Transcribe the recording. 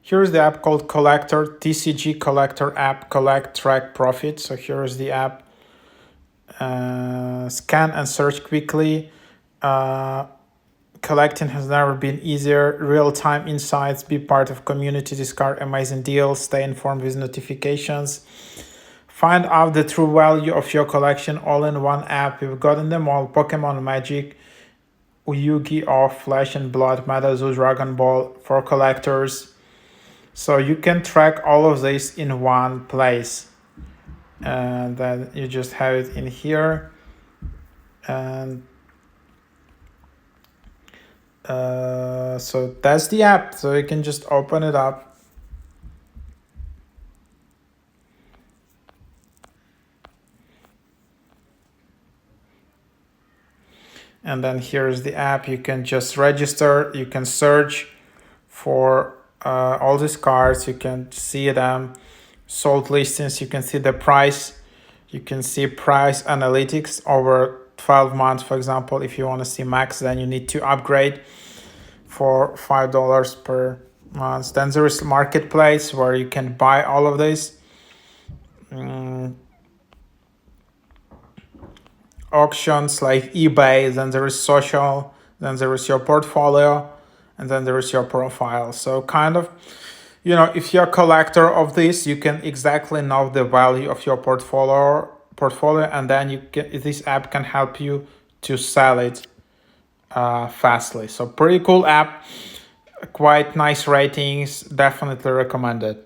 Here's the app called Collectr, TCG Collector app, collect, track, profit. So here's the app. Scan and search quickly. Collecting has never been easier. Real-time insights, be part of community, discard amazing deals, stay informed with notifications. Find out the true value of your collection all in one app. We've gotten them all: Pokemon, Magic, Yu-Gi-Oh, Flesh and Blood, Metazoo, Dragon Ball for collectors. So you can track all of this in one place. And then you just have it in here. And so that's the app. So you can just open it up. And then here's the app. You can just register. You can search for all these cards. You can see them, sold listings. You can see the price. You can see price analytics over 12 months. For example, if you want to see max, then you need to upgrade for $5 per month. Then there is marketplace where you can buy all of this. Auctions like eBay, then there is social, then there is your portfolio, and then there is your profile. So kind of, if you're a collector of this, you can exactly know the value of your portfolio, and then this app can help you to sell it fastly. So pretty cool app, quite nice ratings, definitely recommended.